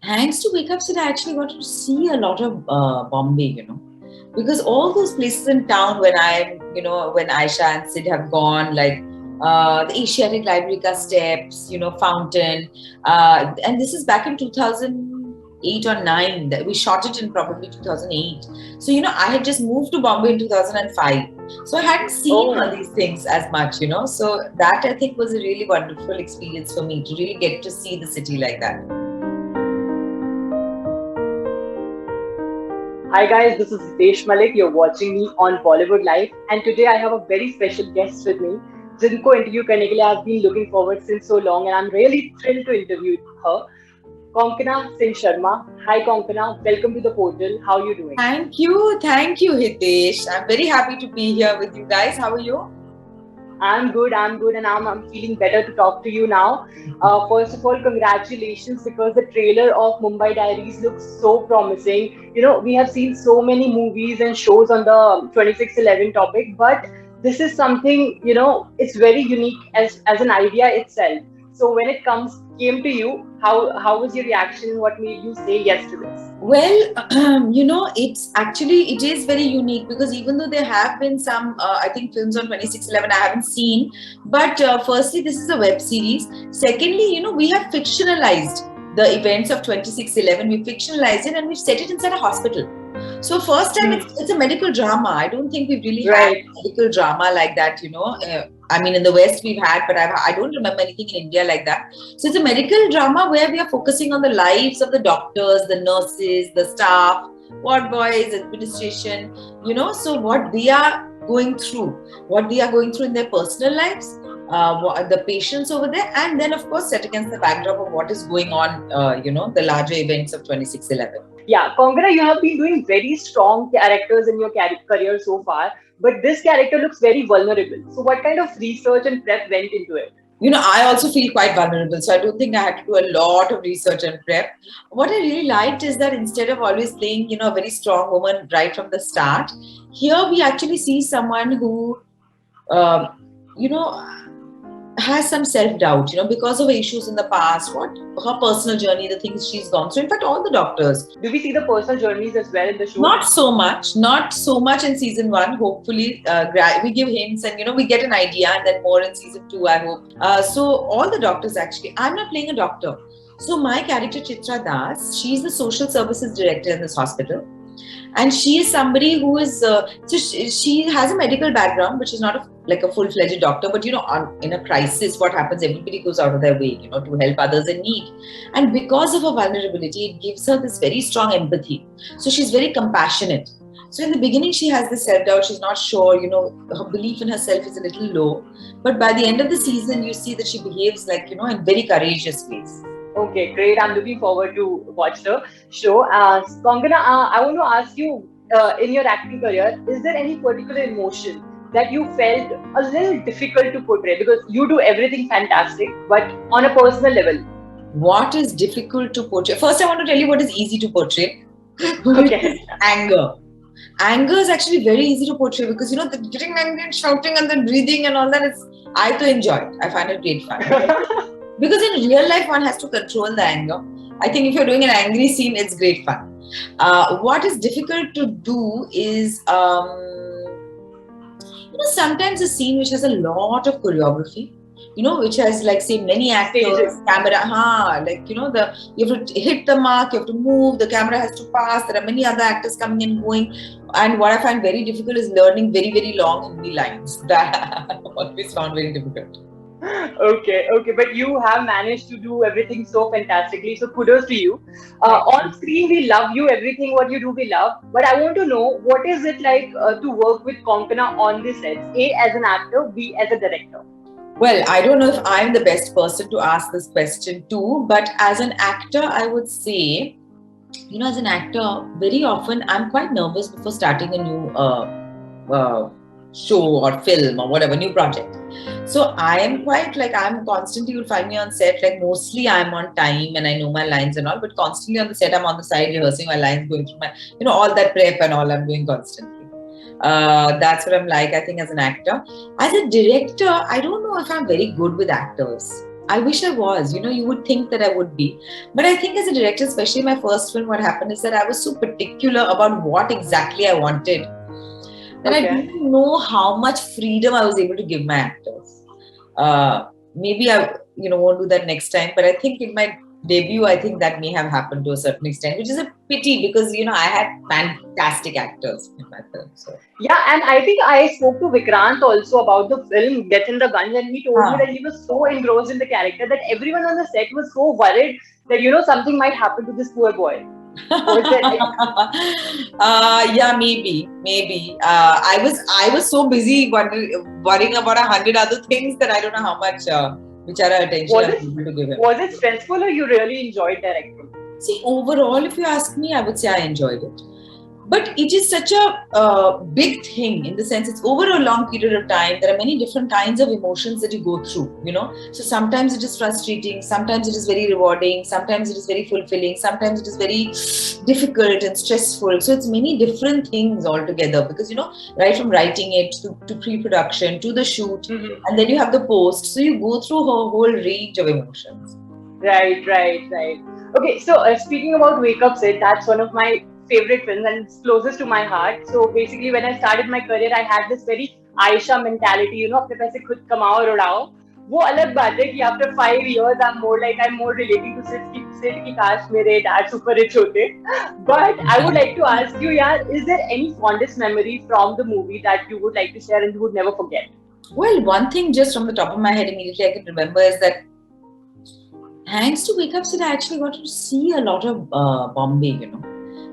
Thanks to Wake Up Sid, I actually got to see a lot of Bombay, because all those places in town when Aisha and Sid have gone, like the Asiatic Library ka steps, Fountain, and this is back in 2008 or 9. That we shot it in probably 2008. So I had just moved to Bombay in 2005. So I hadn't seen all Oh, these things as much. So that I think was a really wonderful experience for me to really get to see the city like that. hi guys, this is Hitesh Malik. You're watching me on Bollywood Live, and today I have a very special guest with me. जिनको interview करने के लिए I've been looking forward since so long, and I'm really thrilled to interview her. Konkana Singh Sharma. Hi Konkana, welcome to the portal. How are you doing? Thank you, Hitesh. I'm very happy to be here with you guys. How are you? I'm good, and I'm feeling better to talk to you now. First of all, congratulations because the trailer of Mumbai Diaries looks so promising. You know, we have seen so many movies and shows on the 2611 topic, but this is something, it's very unique as an idea itself. So when it came to you, how was your reaction? What made you say yes to this? Well, it is very unique because even though there have been some, I think films on 2611 I haven't seen, but firstly, this is a web series. Secondly, we have fictionalized the events of 2611. We fictionalized it and we set it inside a hospital. So first time Hmm. it's a medical drama. I don't think we've really had Right. medical drama like that. I mean, in the West we've had, but I don't remember anything in India like that. So it's a medical drama where we are focusing on the lives of the doctors, the nurses, the staff, ward boys, administration. So what they are going through in their personal lives, the patients over there, and then of course set against the backdrop of what is going on, the larger events of 2611. Yeah, Kongana, you have been doing very strong characters in your career so far, but this character looks very vulnerable. So, what kind of research and prep went into it? I also feel quite vulnerable. So I don't think I had to do a lot of research and prep. What I really liked is that instead of always playing, a very strong woman right from the start, here we actually see someone who, um, you know, has some self-doubt, because of issues in the past, what her personal journey, the things she's gone through. In fact, all the doctors. Do we see the personal journeys as well in the show? Not so much in season one. Hopefully, we give hints and we get an idea, and then more in season two, I hope. So all the doctors actually, I'm not playing a doctor. So my character Chitra Das, she's the social services director in this hospital, and she is somebody who is she has a medical background, but she's not like a full-fledged doctor. But in a crisis, what happens? Everybody goes out of their way, to help others in need, and because of her vulnerability, it gives her this very strong empathy. So she's very compassionate. So in the beginning, she has this self-doubt. She's not sure. Her belief in herself is a little low. But by the end of the season, you see that she behaves like in very courageous ways. Okay, great. I'm looking forward to watch the show. Kongana, I want to ask you, in your acting career, is there any particular emotion that you felt a little difficult to portray? Because you do everything fantastic, but on a personal level. What is difficult to portray? First, I want to tell you what is easy to portray, which is Okay. anger. Anger is actually very easy to portray because the getting angry and shouting and then breathing and all that is, I to enjoy it. I find it great fun. Because in real life, one has to control the anger. I think if you're doing an angry scene, it's great fun. What is difficult to do is, sometimes a scene which has a lot of choreography, which has like say many actors, Stages. camera, the you have to hit the mark, you have to move, the camera has to pass. There are many other actors coming and going, and what I find very difficult is learning very very long Hindi lines. That I always found very difficult. Okay, okay, but you have managed to do everything so fantastically. So kudos to you. Thank On you. screen, we love you. Everything what you do, we love. But I want to know what is it like to work with Konkana on the sets? A as an actor, B as a director. Well, I don't know if I'm the best person to ask this question too, but as an actor, I would say, as an actor, very often I'm quite nervous before starting a new show or film or whatever, new project. So I am quite like, I'm constantly, you'll find me on set, like mostly I'm on time and I know my lines and all, but constantly on the set, I'm on the side rehearsing my lines, going through my, all that prep and all I'm doing constantly. That's what I'm like, I think, as an actor. As a director, I don't know if I'm very good with actors. I wish I was. You would think that I would be. But I think as a director, especially my first film, what happened is that I was so particular about what exactly I wanted that I Okay. didn't know how much freedom I was able to give my actors. Maybe I won't do that next time. But I think in my debut, I think that may have happened to a certain extent, which is a pity because I had fantastic actors in my film. So Yeah, and I think I spoke to Vikrant also about the film Death in the Gun, and he told me huh. that he was so engrossed in the character that everyone on the set was so worried that something might happen to this poor boy. Was there any? Yeah, maybe. I was so busy worrying about 100 other things that I don't know how much bichara attention I Was was it able to give him. was it stressful or you really enjoyed directing? See, overall, if you ask me, I would say I enjoyed it. But it is such a big thing in the sense it's over a long period of time. There are many different kinds of emotions that you go through. So sometimes it is frustrating, sometimes it is very rewarding, sometimes it is very fulfilling, sometimes it is very difficult and stressful. So it's many different things altogether because right from writing it to pre-production to the shoot, Mm-hmm. and then you have the post. So you go through a whole range of emotions. Right. Okay, so speaking about Wake Up Sid, that's one of my favorite films and it's closest to my heart. So basically, when I started my career, I had this very Aisha mentality, अपने पैसे खुद कमाओ और उड़ाओ. वो अलग बात है कि after 5 years, I'm more relating to Sid की काश मेरे dad super rich होते. But I would like to ask you, यार, is there any fondest memory from the movie that you would like to share and you would never forget? Well, one thing just from the top of my head immediately I can remember is that thanks to Wake Up Sid, I actually got to see a lot of Bombay.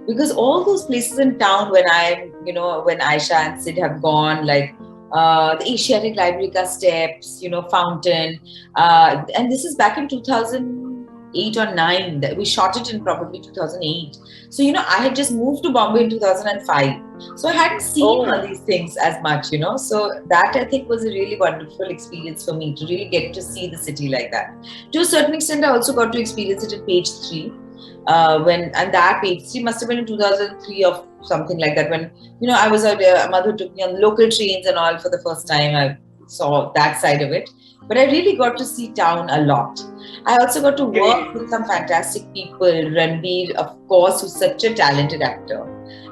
Because all those places in town when Aisha and Sid have gone, like the Asiatic Library ka steps, Fountain, and this is back in 2008 or 9. We shot it in probably 2008. So I had just moved to Bombay in 2005. So I hadn't seen all Oh, these things as much. So that I think was a really wonderful experience for me to really get to see the city like that. To a certain extent, I also got to experience it at Page 3 and that Page 3 must have been in 2003 or something like that when I was out there. My mother took me on local trains and all for the first time. I saw that side of it, but I really got to see town a lot. I also got to work great. with some fantastic people. Ranbir, of course, who's such a talented actor.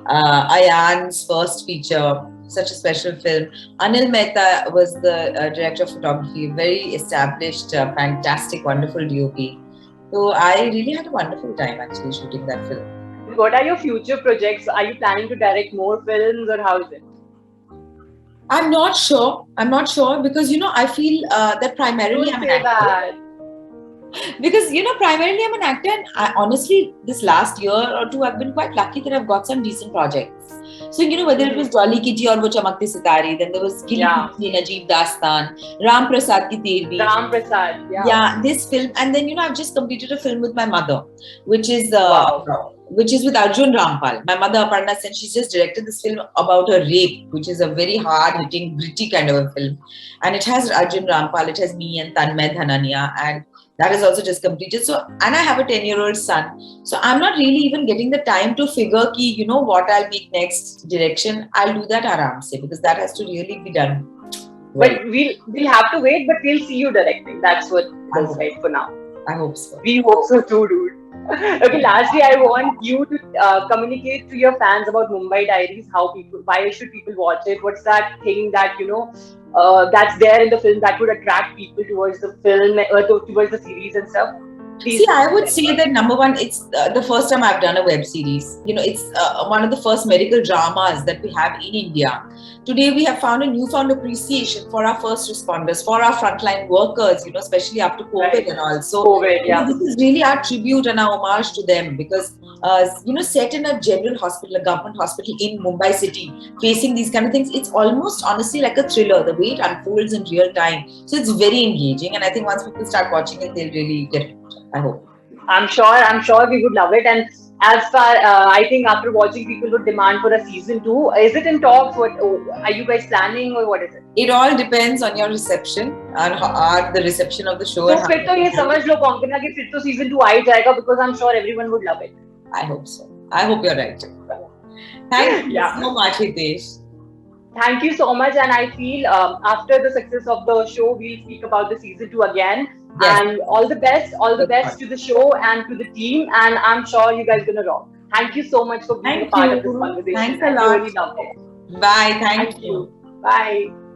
Ayan's first feature, such a special film. Anil Mehta was the director of photography, very established, fantastic, wonderful DOP. So I really had a wonderful time actually shooting that film. What are your future projects? Are you planning to direct more films or how is it? I'm not sure. Because I feel that primarily Don't I'm an say actor. that. Because primarily I'm an actor, and honestly, this last year or two, I've been quite lucky that I've got some decent projects. So whether it was Dolly Kitty or Wo Chamakte Sitare, then there was Gili Yeah. Kuchi, Najeeb Dastan, Ram Prasad Ki Tervi. Ram Prasad. Yeah. Yeah, this film, and then I've just completed a film with my mother, which is Wow. with Arjun Rampal. My mother Aparna Sen, she's just directed this film about a rape, which is a very hard-hitting, gritty kind of a film, and it has Arjun Rampal, it has me and Tanmay Dhanania, and that is also just completed. So, and I have a 10-year-old son, so I'm not really even getting the time to figure ki what I'll make next direction. I'll do that aram se because that has to really be done well. But we'll have to wait, but we'll see you directing. That's what I is hope, right for now. I hope so. We hope so too, dude. Okay, lastly, I want you to communicate to your fans about Mumbai Diaries. Why should people watch it? What's that thing that that's there in the film that would attract people towards the film, towards the series and stuff? Please. See, I would say that number one, it's the first time I've done a web series. It's one of the first medical dramas that we have in India. Today, we have found a newfound appreciation for our first responders, for our frontline workers, especially after COVID Right. and all. So, COVID, yeah. this is really our tribute and our homage to them because, set in a general hospital, a government hospital in Mumbai city, facing these kind of things, it's almost honestly like a thriller, the way it unfolds in real time. So, it's very engaging. And I think once people start watching it, they'll really get it. I hope. I'm sure we would love it. And as far, I think after watching, people would demand for a season 2. Is it in talks? Are you guys planning or what is it? It all depends on your reception and the reception of the show. So फिर तो ये समझ लो Konkona कि फिर तो season 2 आ ही जाएगा because I'm sure everyone would love it. I hope so. I hope you're right. Thank you so much, Hitesh. Thank you so much, and I feel after the success of the show, we'll speak about the season 2 again. Yes. And all the best to the show and to the team. And I'm sure you guys gonna rock. Thank you so much for being a Thank part of you. this conversation. Thanks a I lot. really loved it. Bye. Thank Thank you. you. Bye.